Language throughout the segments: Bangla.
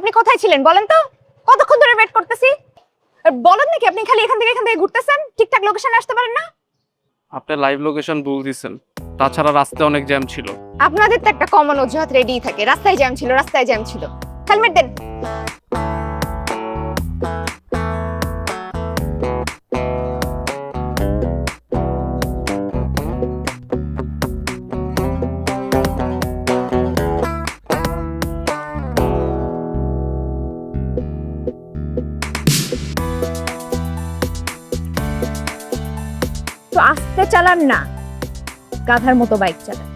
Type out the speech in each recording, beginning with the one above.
আপনি কোথায় ছিলেন বলেন তো? কতক্ষণ ধরে ওয়েট করতেছি। আর বলেন নাকি আপনি খালি এখান থেকে ঘুরতেছেন, ঠিকঠাক লোকেশনে আসতে পারেন না? আপনি লাইভ লোকেশন ভুল দিছেন। তাছাড়া রাস্তায় অনেক জ্যাম ছিল। আপনাদের তো একটা কমন অজুহাত রেডিই থাকে, রাস্তায় জ্যাম ছিল। হেলমেট দেন। তো আস্তে চালান না, গাধার মতো বাইক চালান।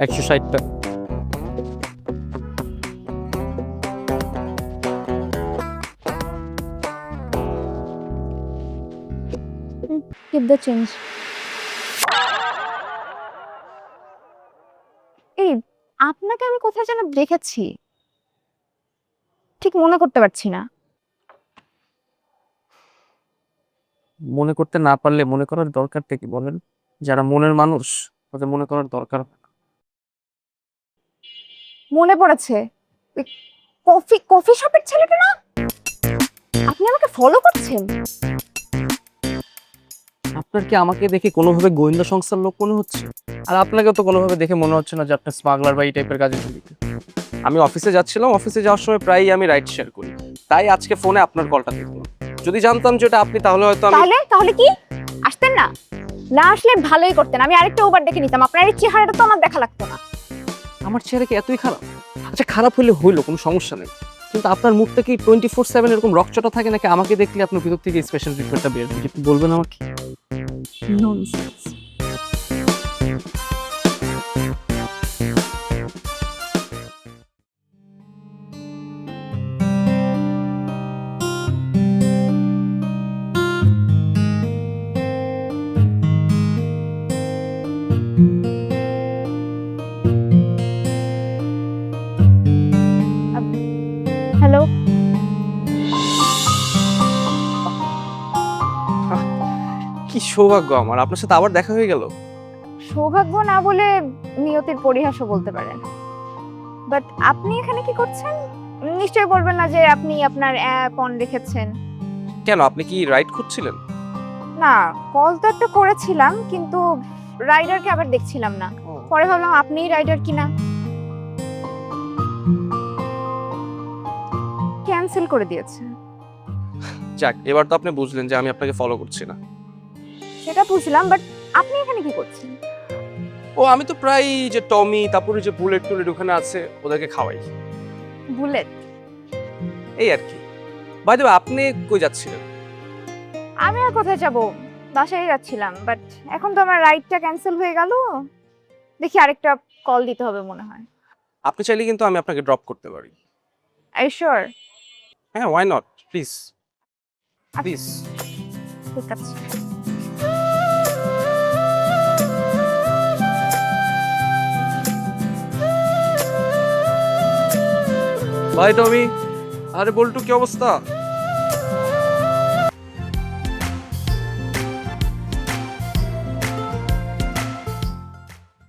একশো ষাটটা। Keep the change. এই আপনাকে আমি কোথায় যেন দেখেছি, ঠিক মনে করতে পারছি না। মনে করতে না পারলে মনে করার দরকারটা কি বলেন? যারা মনের মানুষ তাদের মনে করার দরকার হয় না। মনে পড়েছে, ওই কফি শপের ছেলেটা না? আপনি আমাকে ফলো করছেন? আপনার কি আমাকে দেখে কোনোভাবে গোয়েন্দা সংস্থার লোক মনে হচ্ছে? আর আপনাকে তো কোনোভাবে দেখে মনে হচ্ছে না যে আপনি স্মাগলার বা এই টাইপের কাজে জড়িত। আমি অফিসে যাচ্ছিলাম, অফিসে যাওয়ার সময় প্রায়ই আমি রাইড শেয়ার করি, তাই আজকে ফোনে আপনার কলটা দেখলাম। যদি জানতাম যে এটা আপনি তাহলে হয়তো আমি তাহলে কি আসতেন না? না আসলে ভালোই করতেন, আমি আরেকটা উবার দেখে নিতাম। আপনার এই চেহারাটা তো আমার দেখা লাগতো না। আমার চেহারা কি এতই খারাপ? আচ্ছা খারাপ হলে হইলো, কোনো সমস্যা নেই, কিন্তু আপনার মুখটা কি 24/7 এরকম রকচটা থাকে নাকি আমাকে দেখলে আপনার ভিতর থেকে স্পেশাল ট্রিটমেন্টটা বের হয়? একটু বলবেন আমাকে? ননসেন্স। হ্যালো, কি সৌভাগ্য আমার, আপনার সাথে আবার দেখা হয়ে গেল। সৌভাগ্য না বলে নিয়তির পরিহাসও বলতে পারেন। বাট আপনি এখানে কি করছেন? নিশ্চয়ই বলবেন না যে আপনি আপনার অ্যাপ অন রেখেছেন। কেন, আপনি কি রাইড খুঁজছিলেন? না, কল তো একটা করেছিলাম, কিন্তু রাইডারকে আবার দেখছিলাম না। পরে ভাবলাম আপনিই রাইডার কিনা, ক্যান্সেল করে দিয়েছে। যাক, এবার তো আপনি বুঝলেন যে আমি আপনাকে ফলো করছি না। সেটা বুঝলাম, বাট আপনি এখানে কি করছেন? ও আমি তো প্রায় যে টমি, তারপরে যে বুলেট টুলেট ওখানে আছে ওদেরকে খাওয়াই, বুলেট? এই আর কি। বাই দ্য ওয়ে, আপনি কই যাচ্ছিলেন? আমি আর কোথায় যাব, বাসায় যাচ্ছিলাম। বাট এখন তো আমার রাইডটা ক্যান্সেল হয়ে গেল, দেখি আরেকটা কল দিতে হবে মনে হয়। আপনি চাইলে কিন্তু আমি আপনাকে ড্রপ করতে পারি। I sure? হ্যাঁ, ওয়াই নট, প্লিজ প্লিজ। ঠিক আছে। বাই টমি। আরে বল্টু, কি অবস্থা?